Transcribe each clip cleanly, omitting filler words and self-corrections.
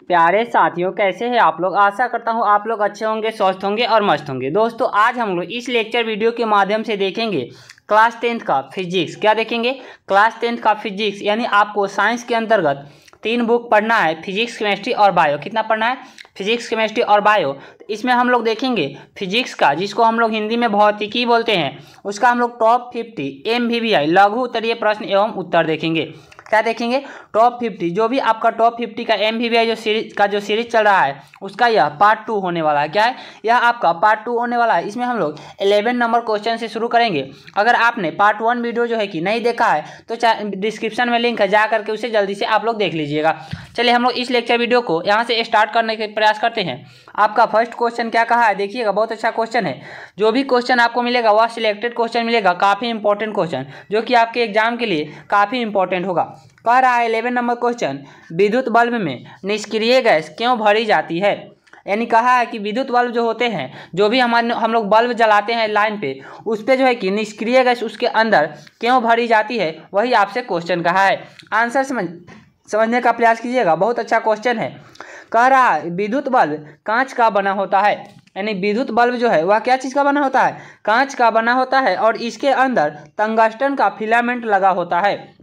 प्यारे साथियों, कैसे हैं आप लोग। आशा करता हूं आप लोग अच्छे होंगे, स्वस्थ होंगे और मस्त होंगे। दोस्तों, आज हम लोग इस लेक्चर वीडियो के माध्यम से देखेंगे क्लास 10th का फिजिक्स। क्या देखेंगे? क्लास 10th का फिजिक्स, यानी आपको साइंस के अंतर्गत 3 बुक पढ़ना है, फिजिक्स, केमिस्ट्री और बायो। कितना पढ़ना है? फिजिक्स, केमिस्ट्री और बायो। इसमें हम लोग देखेंगे फिजिक्स का, जिसको हम लोग हिंदी में भौतिकी बोलते हैं, उसका हम लोग टॉप 50 MVVI लघु उत्तरीय प्रश्न एवं उत्तर देखेंगे। क्या देखेंगे? टॉप 50। जो भी आपका टॉप 50 का MVVI जो सीरीज चल रहा है, उसका यह पार्ट 2 होने वाला है। क्या है? यह आपका पार्ट 2 होने वाला है। इसमें हम लोग 11 नंबर क्वेश्चन से शुरू करेंगे। अगर आपने पार्ट 1 वीडियो जो है कि नहीं देखा है तो डिस्क्रिप्शन में लिंक है, जा करके उसे जल्दी से आप लोग देख लीजिएगा। चलिए हम लोग इस लेक्चर वीडियो को यहाँ से स्टार्ट करने के प्रयास करते हैं। आपका फर्स्ट क्वेश्चन क्या कहा है, देखिएगा, बहुत अच्छा क्वेश्चन है। जो भी क्वेश्चन आपको मिलेगा वह सिलेक्टेड क्वेश्चन मिलेगा, काफ़ी इंपॉर्टेंट क्वेश्चन, जो कि आपके एग्जाम के लिए काफ़ी इंपॉर्टेंट होगा। कह रहा है 11 नंबर क्वेश्चन, विद्युत बल्ब में निष्क्रिय गैस क्यों भरी जाती है। यानी कहा है कि विद्युत बल्ब जो होते हैं, जो भी हम लोग बल्ब जलाते हैं लाइन पे, उस पर जो है कि निष्क्रिय गैस उसके अंदर क्यों भरी जाती है, वही आपसे क्वेश्चन कहा है। आंसर समझने का प्रयास कीजिएगा, बहुत अच्छा क्वेश्चन है। कह रहा है विद्युत बल्ब कांच का बना होता है। यानी विद्युत बल्ब जो है वह क्या चीज़ का बना होता है? कांच का बना होता है, और इसके अंदर टंगस्टन का फिलामेंट लगा होता है।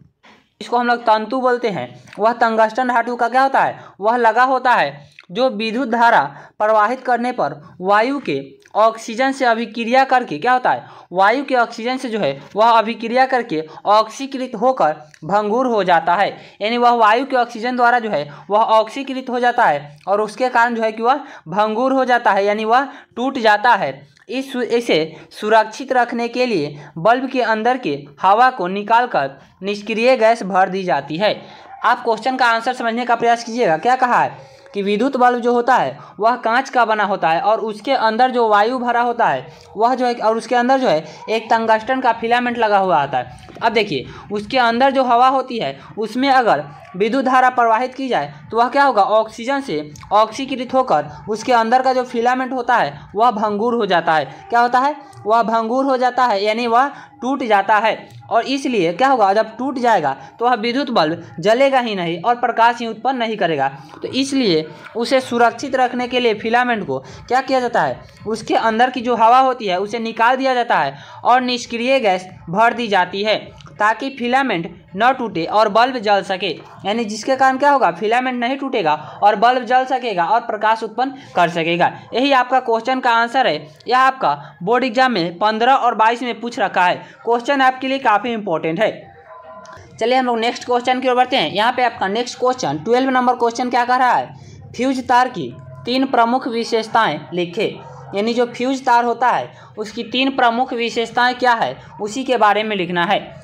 इसको हम लोग तंतु बोलते हैं। वह टंगस्टन धातु का क्या होता है? वह लगा होता है, जो विद्युत धारा प्रवाहित करने पर वायु के ऑक्सीजन से अभिक्रिया करके क्या होता है? वायु के ऑक्सीजन से जो है वह अभिक्रिया करके ऑक्सीकृत होकर भंगुर हो जाता है। यानी वह वायु के ऑक्सीजन द्वारा जो है वह ऑक्सीकृत हो जाता है, और उसके कारण जो है कि वह भंगुर हो जाता है, यानी वह टूट जाता है। इसे सुरक्षित रखने के लिए बल्ब के अंदर के हवा को निकालकर निष्क्रिय गैस भर दी जाती है। आप क्वेश्चन का आंसर समझने का प्रयास कीजिएगा। क्या कहा है कि विद्युत बल्ब जो होता है वह कांच का बना होता है, और उसके अंदर जो वायु भरा होता है वह जो है, और उसके अंदर जो है एक टंगस्टन का फिलामेंट लगा हुआ आता है। अब देखिए, उसके अंदर जो हवा होती है उसमें अगर विद्युत धारा प्रवाहित की जाए तो वह क्या होगा? ऑक्सीजन से ऑक्सीकृत होकर उसके अंदर का जो फिलामेंट होता है वह भंगुर हो जाता है। क्या होता है? वह भंगुर हो जाता है, यानी वह टूट जाता है। और इसलिए क्या होगा? जब टूट जाएगा तो वह विद्युत बल्ब जलेगा ही नहीं और प्रकाश ही उत्पन्न नहीं करेगा। तो इसलिए उसे सुरक्षित रखने के लिए फिलामेंट को क्या किया जाता है? उसके अंदर की जो हवा होती है उसे निकाल दिया जाता है और निष्क्रिय गैस भर दी जाती है, ताकि फिलामेंट न टूटे और बल्ब जल सके। यानी जिसके कारण क्या होगा? फिलामेंट नहीं टूटेगा और बल्ब जल सकेगा और प्रकाश उत्पन्न कर सकेगा। यही आपका क्वेश्चन का आंसर है। यह आपका बोर्ड एग्जाम में 15 और 22 में पूछ रखा है। क्वेश्चन आपके लिए काफ़ी इंपॉर्टेंट है। चलिए हम लोग नेक्स्ट क्वेश्चन की ओर बढ़ते हैं। यहाँ पे आपका नेक्स्ट क्वेश्चन 12 नंबर क्वेश्चन क्या कह रहा है? फ्यूज तार की 3 प्रमुख विशेषताएँ लिखे। यानी जो फ्यूज तार होता है उसकी 3 प्रमुख विशेषताएँ क्या है, उसी के बारे में लिखना है।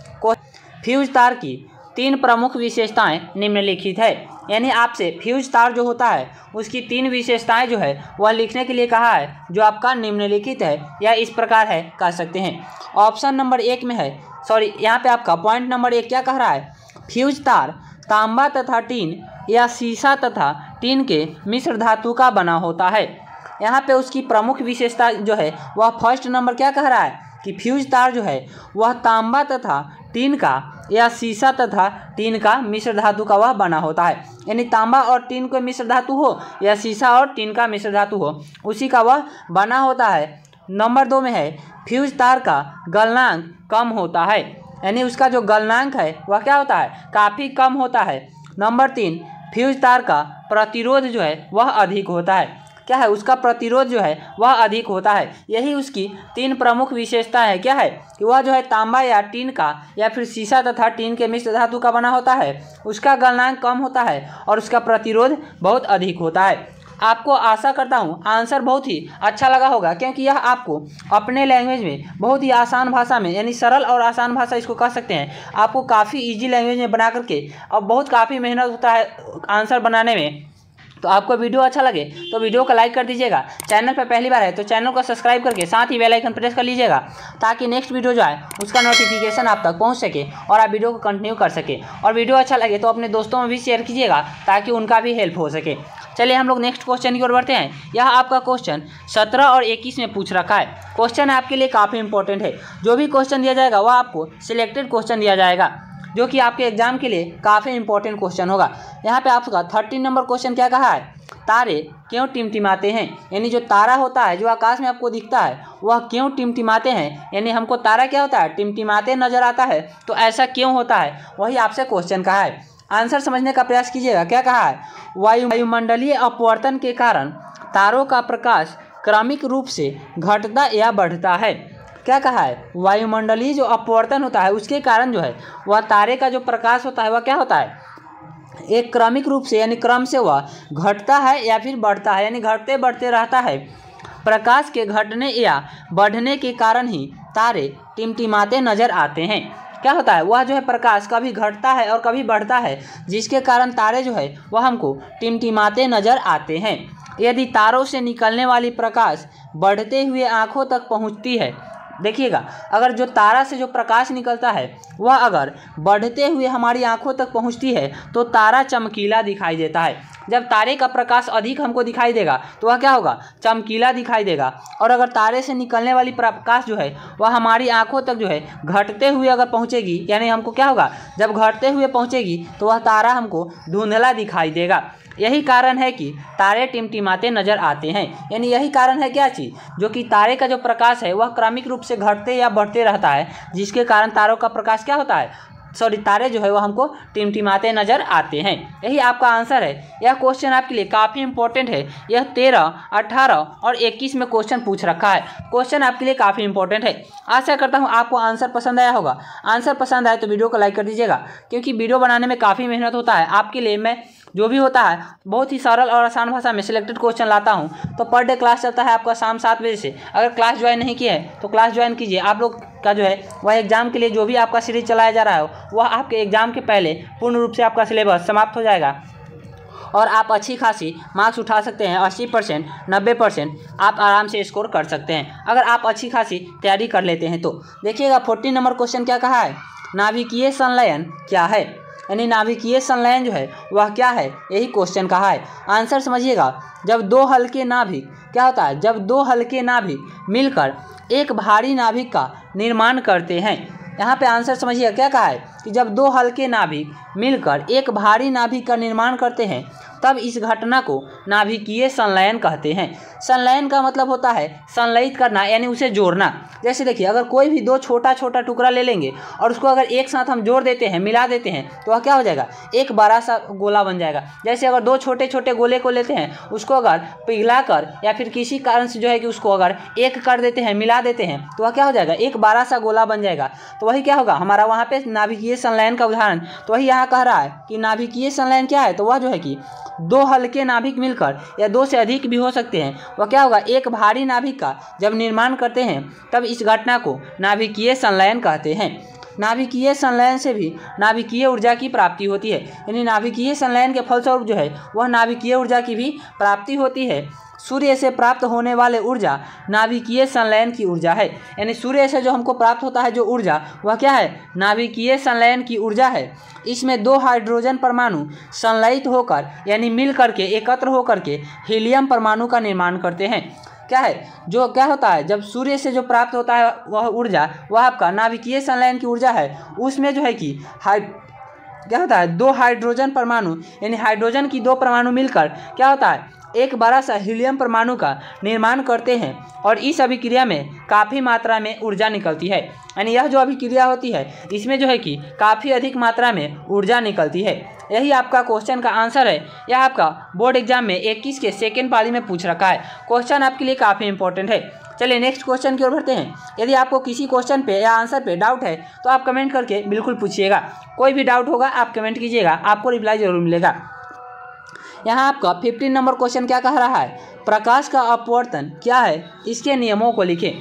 फ्यूज तार की 3 प्रमुख विशेषताएं निम्नलिखित है। यानी आपसे फ्यूज तार जो होता है उसकी 3 विशेषताएं जो है वह लिखने के लिए कहा है, जो आपका निम्नलिखित है, या इस प्रकार है कह सकते हैं। ऑप्शन नंबर 1 में है, सॉरी, यहाँ पे आपका पॉइंट नंबर 1 क्या कह रहा है? फ्यूज तार तांबा तथा टीन या शीशा तथा टीन के मिश्र धातु का बना होता है। यहाँ पे उसकी प्रमुख विशेषता जो है वह फर्स्ट नंबर क्या कह रहा है कि फ्यूज तार जो है वह तांबा तथा टीन का या शीशा तथा टीन का मिश्र धातु का वह बना होता है। यानी तांबा और टीन का मिश्र धातु हो या शीशा और टीन का मिश्र धातु हो, उसी का वह बना होता है। नंबर 2 में है फ्यूज तार का गलनांक कम होता है। यानी उसका जो गलनांक है वह क्या होता है? काफ़ी कम होता है। नंबर 3, फ्यूज तार का प्रतिरोध जो है वह अधिक होता है। क्या है? उसका प्रतिरोध जो है वह अधिक होता है। यही उसकी 3 प्रमुख विशेषता है। क्या है? कि वह जो है तांबा या टीन का या फिर शीशा तथा टीन के मिश्र धातु का बना होता है, उसका गलनांक कम होता है और उसका प्रतिरोध बहुत अधिक होता है। आपको आशा करता हूँ आंसर बहुत ही अच्छा लगा होगा, क्योंकि यह आपको अपने लैंग्वेज में बहुत ही आसान भाषा में, यानी सरल और आसान भाषा इसको कह सकते हैं, आपको काफ़ी इजी लैंग्वेज में बना करके, और बहुत काफ़ी मेहनत होता है आंसर बनाने में। तो आपको वीडियो अच्छा लगे तो वीडियो को लाइक कर दीजिएगा। चैनल पर पहली बार है तो चैनल को सब्सक्राइब करके साथ ही बेल आइकन प्रेस कर लीजिएगा, ताकि नेक्स्ट वीडियो जो है उसका नोटिफिकेशन आप तक पहुंच सके और आप वीडियो को कंटिन्यू कर सके। और वीडियो अच्छा लगे तो अपने दोस्तों में भी शेयर कीजिएगा, ताकि उनका भी हेल्प हो सके। चलिए हम लोग नेक्स्ट क्वेश्चन की ओर बढ़ते हैं। यह आपका क्वेश्चन 17 और 21 में पूछ रखा है। क्वेश्चन आपके लिए काफ़ी इंपॉर्टेंट है। जो भी क्वेश्चन दिया जाएगा वह आपको सिलेक्टेड क्वेश्चन दिया जाएगा। जो कि आपके एग्जाम के लिए काफ़ी इंपॉर्टेंट क्वेश्चन होगा। यहाँ पे आपका 13 नंबर क्वेश्चन क्या कहा है, तारे क्यों टिमटिमाते हैं, यानी जो तारा होता है जो आकाश में आपको दिखता है वह क्यों टिमटिमाते हैं, यानी हमको तारा क्या होता है टिमटिमाते नजर आता है, तो ऐसा क्यों होता है, वही आपसे क्वेश्चन कहा है। आंसर समझने का प्रयास कीजिएगा। क्या कहा है, वायुमंडलीय अपवर्तन के कारण तारों का प्रकाश क्रमिक रूप से घटता या बढ़ता है। क्या कहा है, वायुमंडलीय जो अपवर्तन होता है उसके कारण जो है वह तारे का जो प्रकाश होता है वह क्या होता है, एक क्रमिक रूप से यानी क्रम से वह घटता है या फिर बढ़ता है, यानी घटते बढ़ते रहता है। प्रकाश के घटने या बढ़ने के कारण ही तारे टिमटिमाते नजर आते हैं। क्या होता है, वह जो है प्रकाश कभी घटता है और कभी बढ़ता है, जिसके कारण तारे जो है वह हमको टिमटिमाते नजर आते हैं। यदि तारों से निकलने वाली प्रकाश बढ़ते हुए आँखों तक पहुँचती है, देखिएगा अगर जो तारा से जो प्रकाश निकलता है वह अगर बढ़ते हुए हमारी आंखों तक पहुंचती है तो तारा चमकीला दिखाई देता है। जब तारे का प्रकाश अधिक हमको दिखाई देगा तो वह क्या होगा, चमकीला दिखाई देगा। और अगर तारे से निकलने वाली प्रकाश जो है वह हमारी आंखों तक जो है घटते हुए अगर पहुंचेगी, यानी हमको क्या होगा, जब घटते हुए पहुंचेगी तो वह तारा हमको धुंधला दिखाई देगा। यही कारण है कि तारे टिमटिमाते नजर आते हैं, यानी यही कारण है क्या चीज़, जो कि तारे का जो प्रकाश है वह क्रमिक रूप से घटते या बढ़ते रहता है, जिसके कारण तारों का प्रकाश क्या होता है, तारे जो है वह हमको टिमटिमाते नजर आते हैं। यही आपका आंसर है। यह क्वेश्चन आपके लिए काफ़ी इंपॉर्टेंट है। यह 13, 18 और 21 में क्वेश्चन पूछ रखा है। क्वेश्चन आपके लिए काफ़ी इंपॉर्टेंट है। आशा करता हूँ आपको आंसर पसंद आया होगा। आंसर पसंद आए तो वीडियो को लाइक कर दीजिएगा, क्योंकि वीडियो बनाने में काफ़ी मेहनत होता है। आपके लिए मैं जो भी होता है बहुत ही सरल और आसान भाषा में सिलेक्टेड क्वेश्चन लाता हूं। तो पर डे क्लास चलता है आपका शाम 7 बजे से। अगर क्लास ज्वाइन नहीं की है तो क्लास ज्वाइन कीजिए। आप लोग का जो है वह एग्जाम के लिए जो भी आपका सीरीज चलाया जा रहा है वह आपके एग्जाम के पहले पूर्ण रूप से आपका सिलेबस समाप्त हो जाएगा और आप अच्छी खासी मार्क्स उठा सकते हैं। 80%, 90% आप आराम से स्कोर कर सकते हैं अगर आप अच्छी खासी तैयारी कर लेते हैं तो। देखिएगा 14 नंबर क्वेश्चन क्या कहा है, नाभिकीय संलयन क्या है, यानी नाभिकीय संलयन जो है वह क्या है, यही क्वेश्चन कहा है। आंसर समझिएगा, जब दो हल्के नाभिक क्या होता है, जब दो हल्के नाभिक मिलकर एक भारी नाभिक का निर्माण करते हैं। यहाँ पे आंसर समझिएगा क्या कहा है कि जब दो हल्के नाभिक मिलकर एक भारी नाभिक का निर्माण करते हैं तब इस घटना को नाभिकीय संलयन कहते हैं। संलयन का मतलब होता है संलयित करना, यानी उसे जोड़ना। जैसे देखिए अगर कोई भी दो छोटा छोटा टुकड़ा ले लेंगे और उसको अगर एक साथ हम जोड़ देते हैं, मिला देते हैं, तो वह क्या हो जाएगा, एक बड़ा सा गोला बन जाएगा। जैसे अगर दो छोटे छोटे गोले को लेते हैं, उसको अगर पिघला कर या फिर किसी कारण से जो है कि उसको अगर एक कर देते हैं, मिला देते हैं, तो वह क्या हो जाएगा, एक बड़ा सा गोला बन जाएगा। तो वही क्या होगा हमारा वहाँ पे नाभिकीय संलयन का उदाहरण। तो वही यहाँ कह रहा है कि नाभिकीय संलयन क्या है, तो वह जो है कि दो हल्के नाभिक मिलकर या दो से अधिक भी हो सकते हैं, वह क्या होगा, एक भारी नाभिक का जब निर्माण करते हैं तब इस घटना को नाभिकीय संलयन कहते हैं। नाभिकीय संलयन से भी नाभिकीय ऊर्जा की प्राप्ति होती है, यानी नाभिकीय संलयन के फलस्वरूप जो है वह नाभिकीय ऊर्जा की भी प्राप्ति होती है। सूर्य से प्राप्त होने वाले ऊर्जा नाभिकीय संलयन की ऊर्जा है, यानी सूर्य से जो हमको प्राप्त होता है जो ऊर्जा वह क्या है, नाभिकीय संलयन की ऊर्जा है। इसमें दो हाइड्रोजन परमाणु संलयित होकर यानी मिल करके एकत्र होकर के हीलियम परमाणु का निर्माण करते हैं। क्या है, जो क्या होता है, जब सूर्य से जो प्राप्त होता है वह ऊर्जा वह आपका नाभिकीय संलयन की ऊर्जा है। उसमें जो है कि क्या होता है, दो हाइड्रोजन परमाणु यानी हाइड्रोजन की दो परमाणु मिलकर क्या होता है, एक बड़ा सा हीलियम परमाणु का निर्माण करते हैं और इस अभिक्रिया में काफ़ी मात्रा में ऊर्जा निकलती है। यानी यह जो अभिक्रिया होती है इसमें जो है कि काफ़ी अधिक मात्रा में ऊर्जा निकलती है। यही आपका क्वेश्चन का आंसर है। यह आपका बोर्ड एग्जाम में 21 के सेकेंड पाली में पूछ रखा है। क्वेश्चन आपके लिए काफ़ी इंपॉर्टेंट है। चलिए नेक्स्ट क्वेश्चन की ओर बढ़ते हैं। यदि आपको किसी क्वेश्चन पे या आंसर पे डाउट है तो आप कमेंट करके बिल्कुल पूछिएगा। कोई भी डाउट होगा आप कमेंट कीजिएगा, आपको रिप्लाई जरूर मिलेगा। यहाँ आपका 15 नंबर क्वेश्चन क्या कह रहा है, प्रकाश का अपवर्तन क्या है, इसके नियमों को लिखें।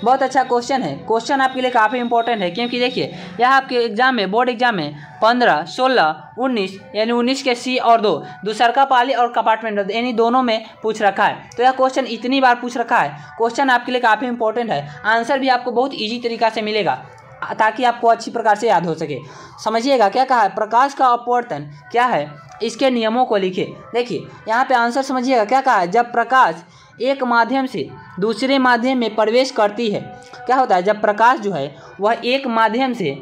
बहुत अच्छा क्वेश्चन है। क्वेश्चन आपके लिए काफ़ी इंपॉर्टेंट है, क्योंकि देखिए यह आपके एग्जाम में बोर्ड एग्जाम में 15, 16, 19 यानी 19 के सी और 2 दूसरका पाली और कंपार्टमेंटल यानी दोनों में पूछ रखा है। तो यह क्वेश्चन इतनी बार पूछ रखा है, क्वेश्चन आपके लिए काफ़ी इंपॉर्टेंट है। आंसर भी आपको बहुत ईजी तरीका से मिलेगा ताकि आपको अच्छी प्रकार से याद हो सके। समझिएगा क्या कहा है, प्रकाश का अपवर्तन क्या है, इसके नियमों को लिखे। देखिए यहाँ पे आंसर समझिएगा क्या कहा है, जब प्रकाश एक माध्यम से दूसरे माध्यम में प्रवेश करती है, क्या होता है, जब प्रकाश जो है वह एक माध्यम से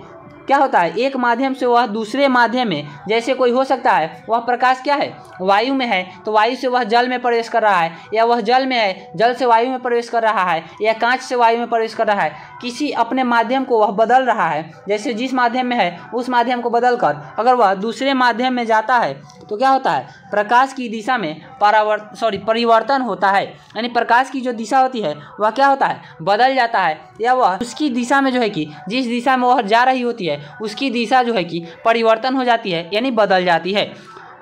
क्या होता है, एक माध्यम से वह दूसरे माध्यम में, जैसे कोई हो सकता है वह प्रकाश क्या है, वायु में है तो वायु से वह जल में प्रवेश कर रहा है, या वह जल में है जल से वायु में प्रवेश कर रहा है, या कांच से वायु में प्रवेश कर रहा है, किसी अपने माध्यम को वह बदल रहा है। जैसे जिस माध्यम में है उस माध्यम को बदल कर अगर वह दूसरे माध्यम में जाता है तो क्या होता है, प्रकाश की दिशा में परिवर्तन होता है। यानी प्रकाश की जो दिशा होती है वह क्या होता है, बदल जाता है, या वह उसकी दिशा में जो है कि जिस दिशा में वह जा रही होती है उसकी दिशा जो है कि परिवर्तन हो जाती है, यानी बदल जाती है।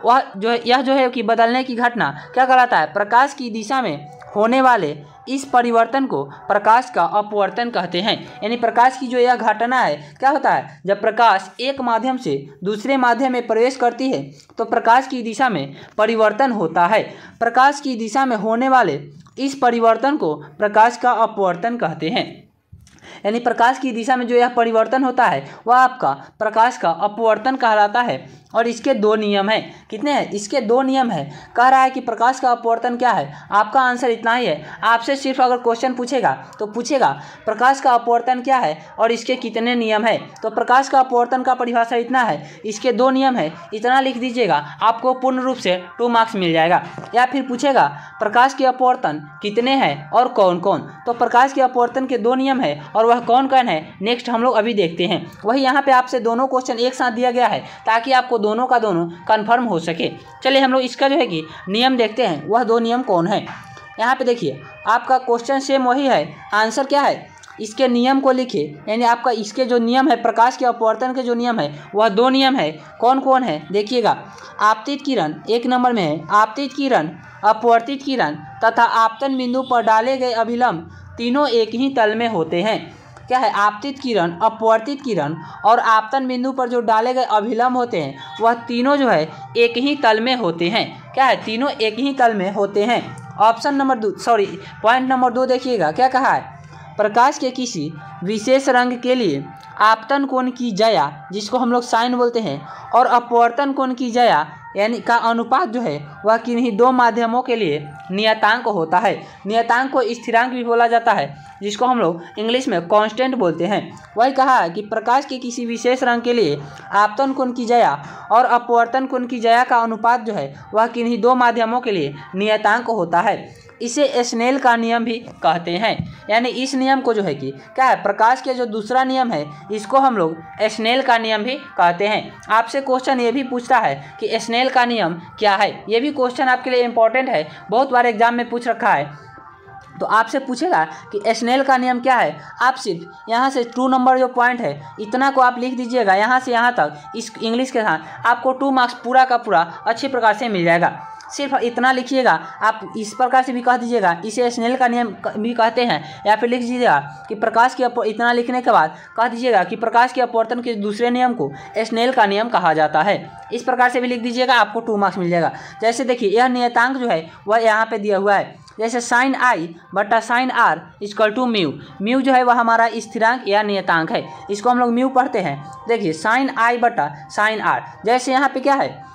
वह जो है, यह जो है कि बदलने की घटना क्या कहलाता है, प्रकाश की दिशा में होने वाले इस परिवर्तन को प्रकाश का अपवर्तन कहते हैं। यानी प्रकाश की जो यह घटना है क्या होता है, जब प्रकाश एक माध्यम से दूसरे माध्यम में प्रवेश करती है तो प्रकाश की दिशा में परिवर्तन होता है। प्रकाश की दिशा में होने वाले इस परिवर्तन को प्रकाश का अपवर्तन कहते हैं। यानी प्रकाश की दिशा में जो यह परिवर्तन होता है वह आपका प्रकाश का अपवर्तन कहलाता है। और इसके दो नियम हैं, कितने हैं, इसके दो नियम हैं। कह रहा है कि प्रकाश का अपवर्तन क्या है, आपका आंसर इतना ही है। आपसे सिर्फ अगर क्वेश्चन पूछेगा तो पूछेगा प्रकाश का अपवर्तन क्या है और इसके कितने नियम है। तो प्रकाश का अपवर्तन का परिभाषा इतना है, इसके दो नियम है, इतना लिख दीजिएगा, आपको पूर्ण रूप से 2 मार्क्स मिल जाएगा। या फिर पूछेगा प्रकाश के अपवर्तन कितने हैं और कौन कौन, तो प्रकाश के अपवर्तन के 2 नियम है और वह कौन कौन है नेक्स्ट हम लोग अभी देखते हैं। वही यहाँ पे आपसे दोनों क्वेश्चन एक साथ दिया गया है ताकि आपको दोनों का दोनों कंफर्म हो सके। चलिए हम लोग इसका जो है कि नियम देखते हैं, वह 2 नियम कौन है। यहाँ पे देखिए आपका क्वेश्चन सेम वही है, आंसर क्या है, इसके नियम को लिखिए। यानी आपका इसके जो नियम है, प्रकाश के अपवर्तन के जो नियम है वह 2 नियम है। कौन कौन है देखिएगा, आपतित किरण 1 नंबर में है, आपतित किरण, अपवर्तित किरण तथा आपतन बिंदु पर डाले गए अभिलंब तीनों एक ही तल में होते हैं। क्या है, आपतित किरण, अपवर्तित किरण और आपतन बिंदु पर जो डाले गए अभिलंब होते हैं वह तीनों जो है एक ही तल में होते हैं। क्या है, तीनों एक ही तल में होते हैं। पॉइंट नंबर 2 देखिएगा क्या कहा है, प्रकाश के किसी विशेष रंग के लिए आपतन कोण की ज्या, जिसको हम लोग साइन बोलते हैं, और अपवर्तन कोण की ज्या यानी का अनुपात जो है वह किन्हीं 2 माध्यमों के लिए नियतांक होता है। नियतांक को स्थिरांक भी बोला जाता है, जिसको हम लोग इंग्लिश में कांस्टेंट बोलते हैं। वही कहा है कि प्रकाश के किसी विशेष रंग के लिए आपतन कोण की ज्या और अपवर्तन कोण की ज्या का अनुपात जो है वह किन्हीं 2 माध्यमों के लिए नियतांक होता है। इसे स्नेल का नियम भी कहते हैं। यानी इस नियम को जो है कि क्या है, प्रकाश के जो दूसरा नियम है इसको हम लोग स्नेल का नियम भी कहते हैं। आपसे क्वेश्चन ये भी पूछता है कि स्नेल का नियम क्या है, ये भी क्वेश्चन आपके लिए इंपॉर्टेंट है, बहुत बार एग्जाम में पूछ रखा है। तो आपसे पूछेगा कि स्नेल का नियम क्या है, आप सिर्फ यहाँ से 2 नंबर जो पॉइंट है इतना को आप लिख दीजिएगा, यहाँ से यहाँ तक इस इंग्लिश के साथ आपको 2 मार्क्स पूरा का पूरा अच्छी प्रकार से मिल जाएगा। सिर्फ इतना लिखिएगा, आप इस प्रकार से भी कह दीजिएगा, इसे स्नेल का नियम भी कहते हैं, या फिर लिख दीजिएगा कि प्रकाश के इतना लिखने के बाद कह दीजिएगा कि प्रकाश के अपवर्तन के दूसरे नियम को स्नेल का नियम कहा जाता है। इस प्रकार से भी लिख दीजिएगा, आपको 2 मार्क्स मिल जाएगा। जैसे देखिए यह नियतांक जो है वह यहाँ पे दिया हुआ है, जैसे साइन आई बटा sine R equal to mu. Mu जो है वह हमारा स्थिरांक या नियतांक है, इसको हम लोग म्यू पढ़ते हैं। देखिए साइन आई बटा साइन आर, जैसे यहाँ पे क्या है,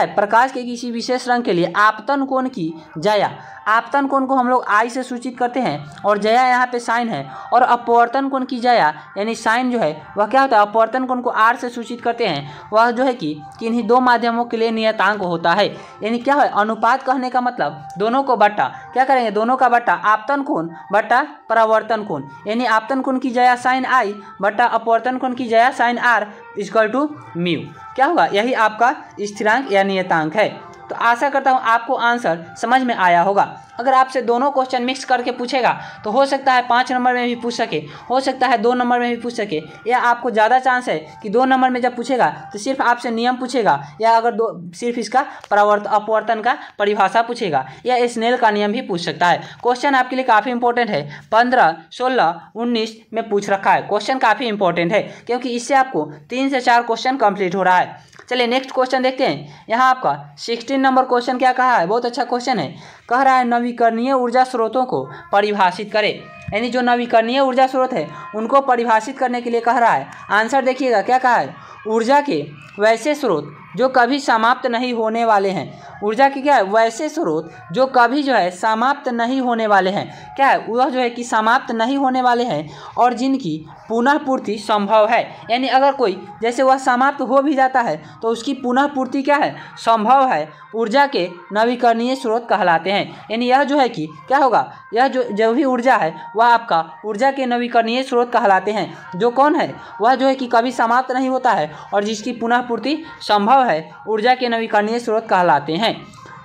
प्रकाश के किसी विशेष रंग के लिए आपतन कोण की ज्या, आपतन कोण को हम लोग आई से सूचित करते हैं और ज्या यहाँ पे साइन है, और अपवर्तन कोण की ज्या यानी साइन जो है वह क्या होता है, अपवर्तन कोण को आर से सूचित करते हैं, वह जो है कि किन्हीं 2 माध्यमों के लिए नियतांक होता है। यानी क्या है, अनुपात कहने का मतलब दोनों को बट्टा, क्या करेंगे, दोनों का बट्टा, आपतन कोण बट्टा परावर्तन कोण, यानी आपतन कोण की ज्या साइन आई बट्टा अपवर्तन कोण की ज्या sine R equal to mu. क्या होगा, यही आपका स्थिरांक या नियतांक है। तो आशा करता हूँ आपको आंसर समझ में आया होगा। अगर आपसे दोनों क्वेश्चन मिक्स करके पूछेगा तो हो सकता है 5 नंबर में भी पूछ सके, हो सकता है 2 नंबर में भी पूछ सके, या आपको ज़्यादा चांस है कि 2 नंबर में जब पूछेगा तो सिर्फ आपसे नियम पूछेगा, या अगर सिर्फ इसका अपवर्तन का परिभाषा पूछेगा, या स्नेल का नियम भी पूछ सकता है। क्वेश्चन आपके लिए काफ़ी इंपॉर्टेंट है, 15, 16, 19 में पूछ रखा है। क्वेश्चन काफ़ी इंपॉर्टेंट है क्योंकि इससे आपको 3 से 4 क्वेश्चन कंप्लीट हो रहा है। चलिए नेक्स्ट क्वेश्चन देखते हैं। यहाँ आपका 16 नंबर क्वेश्चन क्या कहा है, बहुत अच्छा क्वेश्चन है। कह रहा है नवीकरणीय ऊर्जा स्रोतों को परिभाषित करें। यानी जो नवीकरणीय ऊर्जा स्रोत है उनको परिभाषित करने के लिए कह रहा है। आंसर देखिएगा क्या कहा है, ऊर्जा के वैसे स्रोत जो कभी समाप्त नहीं होने वाले हैं। ऊर्जा के क्या है, वैसे स्रोत जो कभी जो है समाप्त नहीं होने वाले हैं। क्या है, वह जो है कि समाप्त नहीं होने वाले हैं और जिनकी पुनः पूर्ति संभव है। यानी अगर कोई जैसे वह समाप्त हो भी जाता है तो उसकी पुनः पूर्ति क्या है, संभव है। ऊर्जा के नवीकरणीय स्रोत कहलाते हैं। यानी यह जो है कि क्या होगा, यह जो भी ऊर्जा है वह आपका ऊर्जा के नवीकरणीय स्रोत कहलाते हैं। जो कौन है, वह जो है कि कभी समाप्त नहीं होता है और जिसकी पुनः पूर्ति संभव है, ऊर्जा के नवीकरणीय स्रोत कहलाते हैं।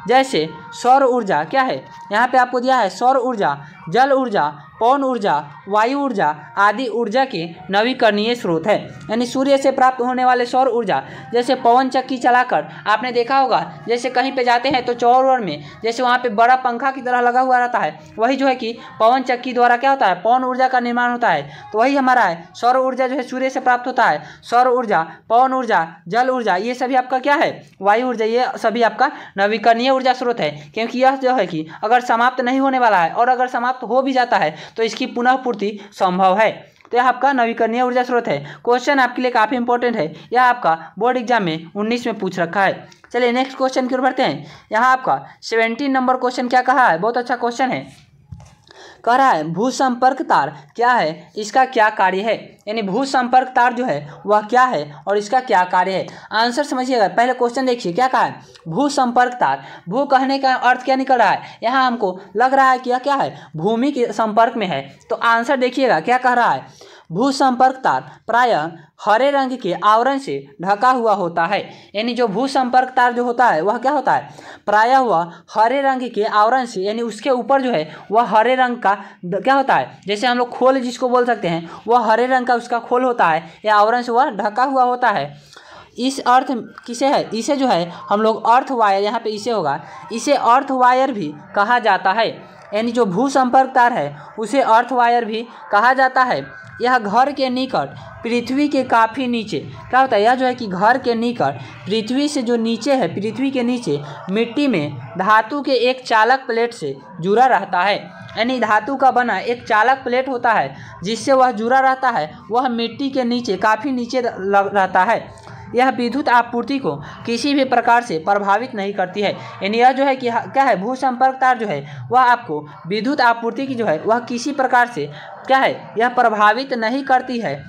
जैसे सौर ऊर्जा क्या है, यहाँ पे आपको दिया है सौर ऊर्जा, जल ऊर्जा, पवन ऊर्जा, वायु ऊर्जा आदि ऊर्जा के नवीकरणीय स्रोत है। यानी सूर्य से प्राप्त होने वाले सौर ऊर्जा, जैसे पवन चक्की चलाकर आपने देखा होगा, जैसे कहीं पे जाते हैं तो चौर में जैसे वहाँ पे बड़ा पंखा की तरह लगा हुआ रहता है, वही जो है कि पवन चक्की द्वारा क्या होता है, पवन ऊर्जा का निर्माण होता है। तो वही हमारा है सौर ऊर्जा जो है सूर्य से प्राप्त होता है। सौर ऊर्जा, पवन ऊर्जा, जल ऊर्जा, ये सभी आपका क्या है, वायु ऊर्जा, ये सभी आपका नवीकरणीय ऊर्जा स्रोत है। क्योंकि यह जो है कि अगर समाप्त नहीं होने वाला है और अगर समाप्त हो भी जाता है तो इसकी पुनः पूर्ति संभव है। तो यह आपका नवीकरणीय ऊर्जा स्रोत है। क्वेश्चन आपके लिए काफ़ी इंपॉर्टेंट है, यह आपका बोर्ड एग्जाम में 19 में पूछ रखा है। चलिए नेक्स्ट क्वेश्चन की ओर बढ़ते हैं। यहाँ आपका 17 नंबर क्वेश्चन क्या कहा है, बहुत अच्छा क्वेश्चन है। कह रहा है भू संपर्क तार क्या है, इसका क्या कार्य है। यानी भू संपर्क तार जो है वह क्या है और इसका क्या कार्य है। आंसर समझिएगा, पहले क्वेश्चन देखिए क्या कहा है, भू संपर्क तार। भू कहने का अर्थ क्या निकल रहा है, यहाँ हमको लग रहा है कि यह क्या है, भूमि के संपर्क में है। तो आंसर देखिएगा क्या कह रहा है, भू संपर्क तार प्रायः हरे रंग के आवरण से ढका हुआ होता है। यानी जो भू संपर्क तार जो होता है वह क्या होता है, प्रायः वह हरे रंग के आवरण से, यानी उसके ऊपर जो है वह हरे रंग का क्या होता है, जैसे हम लोग खोल जिसको बोल सकते हैं, वह हरे रंग का उसका खोल होता है या आवरण से वह ढका हुआ होता है। इस अर्थ किसे है, इसे जो है हम लोग अर्थ वायर, यहाँ पे इसे होगा, इसे अर्थ वायर भी कहा जाता है। यानी जो भू संपर्क तार है उसे अर्थ वायर भी कहा जाता है। यह घर के निकट पृथ्वी के काफ़ी नीचे क्या होता है, यह जो है कि घर के निकट पृथ्वी से जो नीचे है, पृथ्वी के नीचे मिट्टी में धातु के एक चालक प्लेट से जुड़ा रहता है। यानी धातु का बना एक चालक प्लेट होता है जिससे वह जुड़ा रहता है, वह मिट्टी के नीचे काफ़ी नीचे रहता है। यह विद्युत आपूर्ति को किसी भी प्रकार से प्रभावित नहीं करती है। यानी यह जो है कि क्या है, भू संपर्क तार जो है वह आपको विद्युत आपूर्ति की जो है वह किसी प्रकार से क्या है, यह प्रभावित नहीं करती है।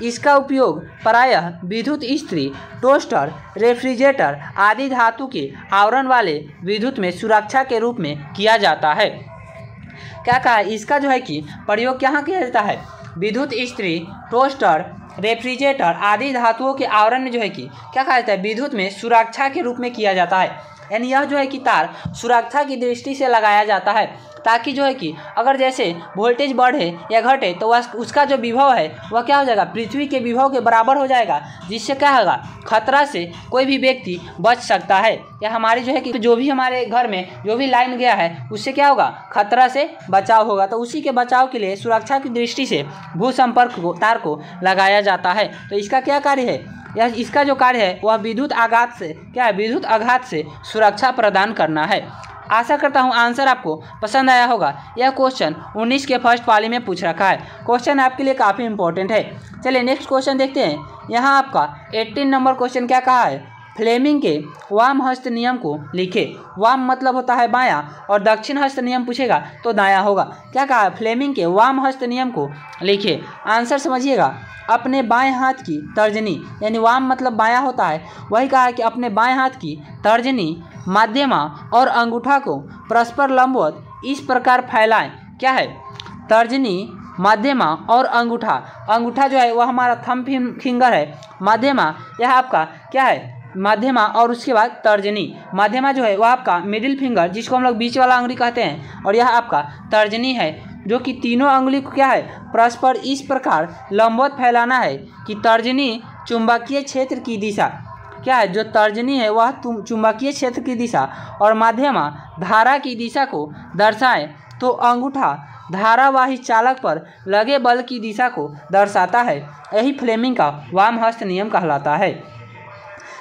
इसका उपयोग प्रायः विद्युत इस्त्री, टोस्टर, रेफ्रिजरेटर आदि धातु के आवरण वाले विद्युत में सुरक्षा के रूप में किया जाता है। क्या कहा, इसका जो है कि प्रयोग कहाँ किया जाता है, विद्युत इस्त्री, टोस्टर, रेफ्रिजरेटर आदि धातुओं के आवरण में जो है कि क्या कहा जाता है, विद्युत में सुरक्षा के रूप में किया जाता है। यानी यह जो है कि तार सुरक्षा की दृष्टि से लगाया जाता है ताकि जो है कि अगर जैसे वोल्टेज बढ़े या घटे तो उसका जो विभव है वह क्या हो जाएगा, पृथ्वी के विभव के बराबर हो जाएगा, जिससे क्या होगा, खतरा से कोई भी व्यक्ति बच सकता है। या हमारी जो है कि जो भी हमारे घर में जो भी लाइन गया है उससे क्या होगा, खतरा से बचाव होगा। तो उसी के बचाव के लिए सुरक्षा की दृष्टि से भू संपर्क तार को लगाया जाता है। तो इसका क्या कार्य है, यह इसका जो कार्य है वह विद्युत आघात से क्या है, विद्युत आघात से सुरक्षा प्रदान करना है। आशा करता हूँ आंसर आपको पसंद आया होगा। यह क्वेश्चन 19 के फर्स्ट पाली में पूछ रखा है। क्वेश्चन आपके लिए काफ़ी इंपॉर्टेंट है। चलिए नेक्स्ट क्वेश्चन देखते हैं। यहाँ आपका 18 नंबर क्वेश्चन क्या कहा है, फ्लेमिंग के वाम हस्त नियम को लिखे। वाम मतलब होता है बायां और दक्षिण हस्त नियम पूछेगा तो दायां होगा। क्या कहा है, फ्लेमिंग के वाम हस्त नियम को लिखे। आंसर समझिएगा, अपने बाएं हाथ की तर्जनी, यानी वाम मतलब बायां होता है, वही कहा है कि अपने बाएं हाथ की तर्जनी, माध्यमा और अंगूठा को परस्पर लंबवत इस प्रकार फैलाएं। क्या है, तर्जनी, माध्यमा और अंगूठा। अंगूठा जो है वह हमारा थंब फिंगर है, माध्यमा यह आपका क्या है, माध्यमा और उसके बाद तर्जनी। माध्यमा जो है वह आपका मिडिल फिंगर जिसको हम लोग बीच वाला उंगली कहते हैं, और यह आपका तर्जनी है जो कि तीनों उंगली को क्या है, परस्पर इस प्रकार लंबवत फैलाना है कि तर्जनी चुंबकीय क्षेत्र की दिशा क्या है, जो तर्जनी है वह चुंबकीय क्षेत्र की दिशा और माध्यमा धारा की दिशा को दर्शाए, तो अंगूठा धारावाही चालक पर लगे बल की दिशा को दर्शाता है। यही फ्लेमिंग का वाम हस्त नियम कहलाता है।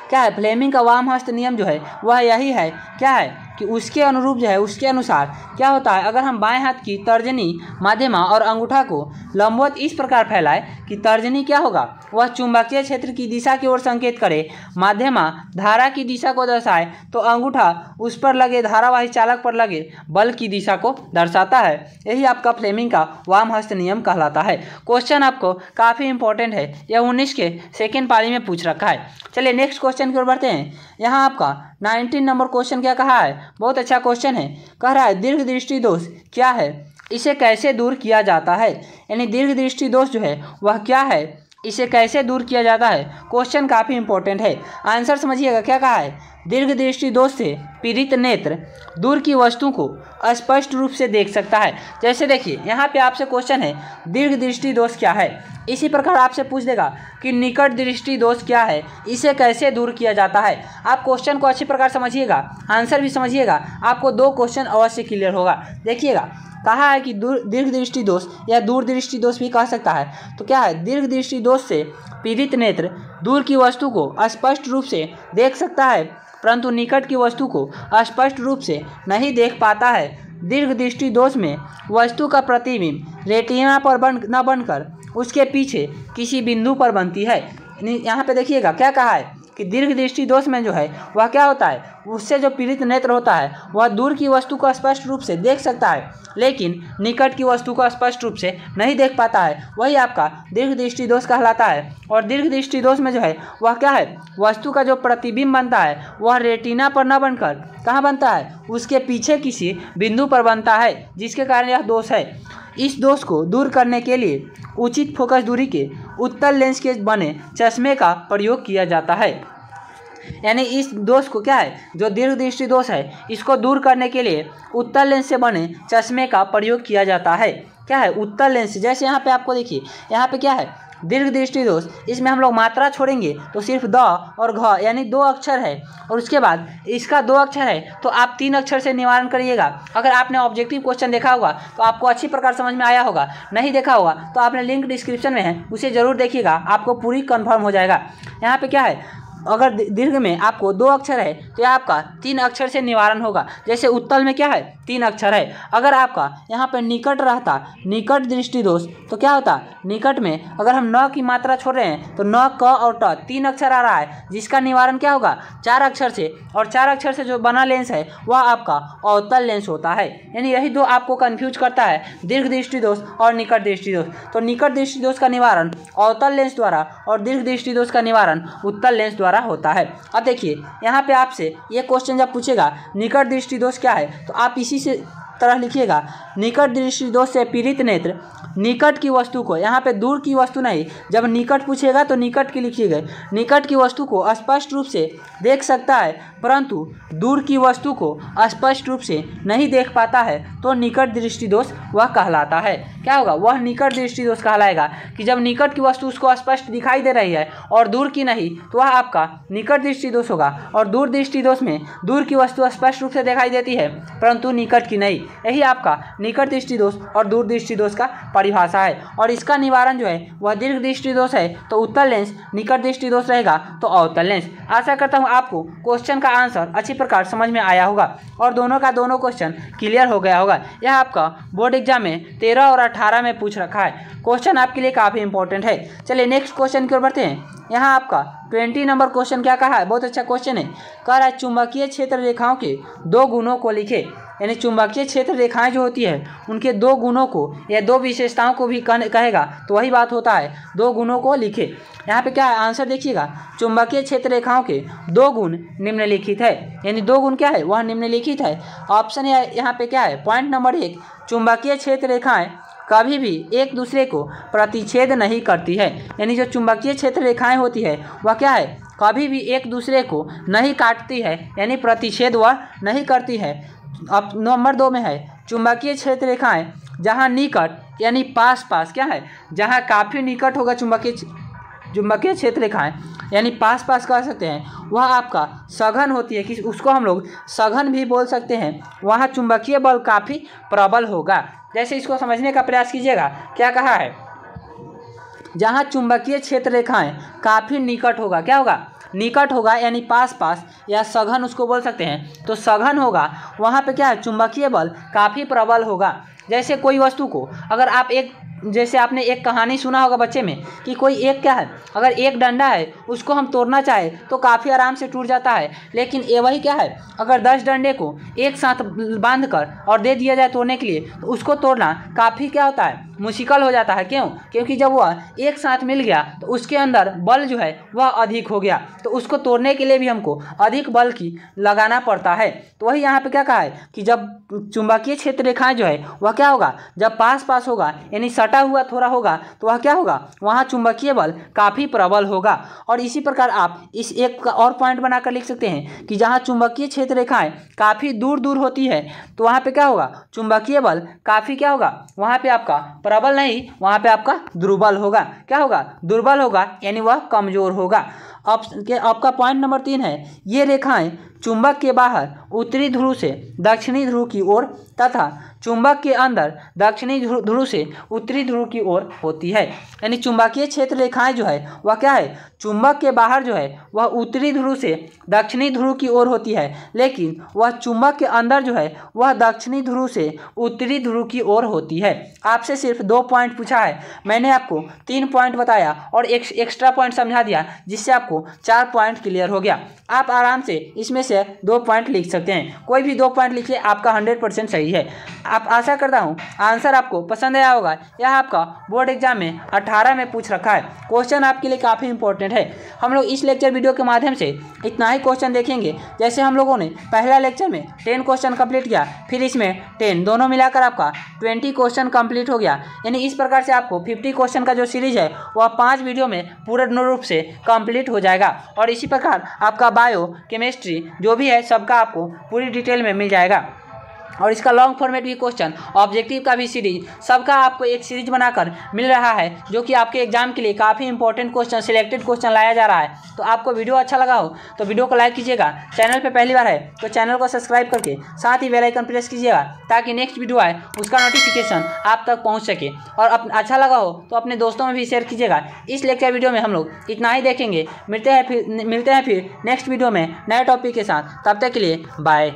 क्या है, फ्लेमिंग का वाम हस्त नियम जो है वह यही है, क्या है, कि उसके अनुरूप जो है उसके अनुसार क्या होता है, अगर हम बाएं हाथ की तर्जनी, मध्यमा और अंगूठा को लंबवत इस प्रकार फैलाए कि तर्जनी क्या होगा, वह चुंबकीय क्षेत्र की दिशा की ओर संकेत करे, मध्यमा धारा की दिशा को दर्शाए, तो अंगूठा उस पर लगे धारावाही चालक पर लगे बल की दिशा को दर्शाता है। यही आपका फ्लेमिंग का वाम हस्त नियम कहलाता है। क्वेश्चन आपको काफ़ी इंपॉर्टेंट है, यह 19 के सेकेंड पारी में पूछ रखा है। चलिए नेक्स्ट क्वेश्चन की ओर बढ़ते हैं। यहाँ आपका 19 नंबर क्वेश्चन क्या कहा है, बहुत अच्छा क्वेश्चन है। कह रहा है दीर्घ दृष्टि दोष क्या है, इसे कैसे दूर किया जाता है। यानी दीर्घ दृष्टि दोष जो है वह क्या है, इसे कैसे दूर किया जाता है। क्वेश्चन काफ़ी इंपॉर्टेंट है, आंसर समझिएगा। क्या कहा है, दीर्घ दृष्टि दोष से पीड़ित नेत्र दूर की वस्तु को स्पष्ट रूप से देख सकता है। जैसे देखिए यहाँ पे आपसे क्वेश्चन है दीर्घ दृष्टि दोष क्या है, इसी प्रकार आपसे पूछ देगा कि निकट दृष्टि दोष क्या है, इसे कैसे दूर किया जाता है। आप क्वेश्चन को अच्छी प्रकार समझिएगा, आंसर भी समझिएगा, आपको 2 क्वेश्चन अवश्य क्लियर होगा। देखिएगा कहा है कि दीर्घ दृष्टि दोष या दूरदृष्टि दोष भी कह सकता है। तो क्या है, दीर्घ दृष्टि दोष से पीड़ित नेत्र दूर की वस्तु को स्पष्ट रूप से देख सकता है, परंतु निकट की वस्तु को स्पष्ट रूप से नहीं देख पाता है। दीर्घ दृष्टि दोष में वस्तु का प्रतिबिंब रेटिना पर न बनकर उसके पीछे किसी बिंदु पर बनती है। यहाँ पे देखिएगा क्या कहा है कि दीर्घ दृष्टि दोष में जो है वह क्या होता है, उससे जो पीड़ित नेत्र होता है वह दूर की वस्तु को स्पष्ट रूप से देख सकता है, लेकिन निकट की वस्तु को स्पष्ट रूप से नहीं देख पाता है। वही आपका दीर्घ दृष्टि दोष कहलाता है। और दीर्घ दृष्टि दोष में जो है वह क्या है, वस्तु का जो प्रतिबिंब बनता है वह रेटिना पर न बनकर कहाँ बनता है, उसके पीछे किसी बिंदु पर बनता है, जिसके कारण यह दोष है। इस दोष को दूर करने के लिए उचित फोकस दूरी के उत्तल लेंस के बने चश्मे का प्रयोग किया जाता है। यानी इस दोष को क्या है, जो दीर्घ दृष्टि दोष है, इसको दूर करने के लिए उत्तल लेंस से बने चश्मे का प्रयोग किया जाता है। क्या है, उत्तल लेंस। जैसे यहाँ पे आपको देखिए, यहाँ पे क्या है, दीर्घ दृष्टि दोष, इसमें हम लोग मात्रा छोड़ेंगे तो सिर्फ द और घ यानी 2 अक्षर है, और उसके बाद इसका 2 अक्षर है तो आप 3 अक्षर से निवारण करिएगा। अगर आपने ऑब्जेक्टिव क्वेश्चन देखा होगा तो आपको अच्छी प्रकार समझ में आया होगा, नहीं देखा होगा तो आपने लिंक डिस्क्रिप्शन में है, उसे ज़रूर देखिएगा, आपको पूरी कन्फर्म हो जाएगा। यहाँ पे क्या है, अगर दीर्घ में आपको 2 अक्षर है तो यह आपका 3 अक्षर से निवारण होगा। जैसे उत्तल में क्या है, 3 अक्षर है। अगर आपका यहाँ पर निकट रहता, निकट दृष्टि दोष, तो क्या होता, निकट में अगर हम न की मात्रा छोड़ रहे हैं तो न, क और ट 3 अक्षर आ रहा है, जिसका निवारण क्या होगा, 4 अक्षर से। और 4 अक्षर से जो बना लेंस है वह आपका अवतल लेंस होता है। यानी यही 2 आपको कन्फ्यूज करता है, दीर्घ दृष्टि दोष और निकट दृष्टि दोष। तो निकट दृष्टि दोष का निवारण अवतल लेंस द्वारा और दीर्घ दृष्टि दोष का निवारण उत्तल लेंस द्वारा होता है। अब देखिए यहाँ पे आपसे ये क्वेश्चन जब पूछेगा निकट दृष्टि दोष क्या है, तो आप इसी से तरह लिखिएगा, निकट दृष्टि दोष से पीड़ित नेत्र निकट की वस्तु को, यहाँ पे दूर की वस्तु नहीं, जब निकट पूछेगा तो निकट की लिखिएगा, निकट की वस्तु को स्पष्ट रूप से देख सकता है, परंतु दूर की वस्तु को स्पष्ट रूप से नहीं देख पाता है, तो निकट दृष्टि दोष वह कहलाता है। क्या होगा, वह निकट दृष्टि दोष कहलाएगा कि जब निकट की वस्तु उसको स्पष्ट दिखाई दे रही है और दूर की नहीं, तो वह आपका निकट दृष्टि दोष होगा। और दूर दृष्टि दोष में दूर की वस्तु स्पष्ट रूप से दिखाई देती है परंतु निकट की नहीं, यही आपका निकट दृष्टि दोष और दूर दृष्टि दोष का परिभाषा है। और इसका निवारण जो है वह दीर्घ दृष्टि दोष है तो उत्तल लेंस, निकट दृष्टि दोष रहेगा तो अवतल लेंस। आशा करता हूँ आपको क्वेश्चन का आंसर अच्छी प्रकार समझ में आया होगा और दोनों का दोनों क्वेश्चन क्लियर हो गया होगा। यह आपका बोर्ड एग्जाम में 13 और 18 में पूछ रखा है, क्वेश्चन आपके लिए काफ़ी इंपॉर्टेंट है। चलिए नेक्स्ट क्वेश्चन की ओर बढ़ते हैं। यहाँ आपका 20 नंबर क्वेश्चन क्या कहा है, बहुत अच्छा क्वेश्चन है। कह रहा है चुंबकीय क्षेत्र रेखाओं के 2 गुणों को लिखे। यानी चुंबकीय क्षेत्र रेखाएं जो होती है उनके 2 गुणों को या 2 विशेषताओं को भी कहेगा, तो वही बात होता है 2 गुणों को लिखे। यहाँ पे क्या है, आंसर देखिएगा, चुंबकीय क्षेत्र रेखाओं के 2 गुण निम्नलिखित है। यानी 2 गुण क्या है, वह निम्नलिखित है। ऑप्शन यहाँ पे क्या है, पॉइंट नंबर 1, चुंबकीय क्षेत्र रेखाएं कभी भी एक दूसरे को प्रतिच्छेद नहीं करती है। यानी जो चुंबकीय क्षेत्र रेखाएं होती है वह क्या है, कभी भी एक दूसरे को नहीं काटती है, यानी प्रतिच्छेद वह नहीं करती है। अब नंबर 2 में है, चुंबकीय क्षेत्र रेखाएं जहां निकट यानी पास पास, क्या है, जहां काफ़ी निकट होगा चुंबकीय क्षेत्र रेखाएं यानी पास पास कह सकते हैं, वह आपका सघन होती है, कि उसको हम लोग सघन भी बोल सकते हैं। वहाँ चुंबकीय बल काफ़ी प्रबल होगा। जैसे इसको समझने का प्रयास कीजिएगा, क्या कहा है, जहाँ चुंबकीय क्षेत्र रेखाएं काफ़ी निकट होगा, क्या होगा, निकट होगा यानी पास पास, या सघन उसको बोल सकते हैं। तो सघन होगा वहाँ पे क्या है, चुंबकीय बल काफ़ी प्रबल होगा। जैसे कोई वस्तु को अगर आप जैसे आपने एक कहानी सुना होगा बच्चे में कि कोई एक क्या है, अगर एक डंडा है उसको हम तोड़ना चाहे तो काफ़ी आराम से टूट जाता है, लेकिन ये वही क्या है, अगर 10 डंडे को एक साथ बांध कर और दे दिया जाए तोड़ने के लिए तो उसको तोड़ना काफ़ी क्या होता है, मुश्किल हो जाता है। क्यों? क्योंकि जब वह एक साथ मिल गया तो उसके अंदर बल जो है वह अधिक हो गया, तो उसको तोड़ने के लिए भी हमको अधिक बल की लगाना पड़ता है। तो वही यहाँ पे क्या कहा है कि जब चुंबकीय क्षेत्र रेखाएं जो है वह क्या होगा, जब पास पास होगा यानी सटा हुआ थोड़ा होगा तो वह क्या होगा, वहाँ चुंबकीय बल काफ़ी प्रबल होगा। और इसी प्रकार आप इस एक का और पॉइंट बनाकर लिख सकते हैं कि जहाँ चुंबकीय क्षेत्र रेखाएं काफ़ी दूर दूर होती है तो वहाँ पे क्या होगा, चुंबकीय बल काफ़ी क्या होगा, वहाँ पे आपका प्रबल नहीं, वहाँ पे आपका दुर्बल होगा। क्या होगा, दुर्बल होगा यानी वह कमजोर होगा। आपका पॉइंट नंबर 3 है, ये रेखाएं चुंबक के बाहर उत्तरी ध्रुव से दक्षिणी ध्रुव की ओर तथा चुंबक के अंदर दक्षिणी ध्रुव से उत्तरी ध्रुव की ओर होती है। यानी चुंबकीय क्षेत्र रेखाएं जो है वह क्या है, चुंबक के बाहर जो है वह उत्तरी ध्रुव से दक्षिणी ध्रुव की ओर होती है, लेकिन वह चुंबक के अंदर जो है वह दक्षिणी ध्रुव से उत्तरी ध्रुव की ओर होती है। आपसे सिर्फ 2 पॉइंट पूछा है, मैंने आपको 3 पॉइंट बताया और एक एक्स्ट्रा पॉइंट समझा दिया, जिससे आपको 4 पॉइंट क्लियर हो गया। आप आराम से इसमें से 2 पॉइंट लिख सकते हैं, कोई भी 2 पॉइंट लिखिए, आपका 100% सही है। आप आशा करता हूँ आंसर आपको पसंद आया होगा। यह आपका बोर्ड एग्जाम में 18 में पूछ रखा है, क्वेश्चन आपके लिए काफ़ी इंपॉर्टेंट है। हम लोग इस लेक्चर वीडियो के माध्यम से इतना ही क्वेश्चन देखेंगे। जैसे हम लोगों ने पहला लेक्चर में 10 क्वेश्चन कंप्लीट किया, फिर इसमें 10 दोनों मिलाकर आपका 20 क्वेश्चन कंप्लीट हो गया। यानी इस प्रकार से आपको 50 क्वेश्चन का जो सीरीज है वह 5 वीडियो में पूर्ण रूप से कंप्लीट हो जाएगा। और इसी प्रकार आपका बायो, केमिस्ट्री जो भी है सबका आपको पूरी डिटेल में मिल जाएगा। और इसका लॉन्ग फॉर्मेट भी क्वेश्चन, ऑब्जेक्टिव का भी सीरीज, सबका आपको एक सीरीज बनाकर मिल रहा है, जो कि आपके एग्जाम के लिए काफ़ी इंपॉर्टेंट क्वेश्चन, सिलेक्टेड क्वेश्चन लाया जा रहा है। तो आपको वीडियो अच्छा लगा हो तो वीडियो को लाइक कीजिएगा, चैनल पे पहली बार है तो चैनल को सब्सक्राइब करके साथ ही बेल आइकन प्रेस कीजिएगा, ताकि नेक्स्ट वीडियो आए उसका नोटिफिकेशन आप तक पहुँच सके। और अच्छा लगा हो तो अपने दोस्तों में भी शेयर कीजिएगा। इस लेक्चर वीडियो में हम लोग इतना ही देखेंगे, मिलते हैं फिर नेक्स्ट वीडियो में नए टॉपिक के साथ। तब तक के लिए बाय।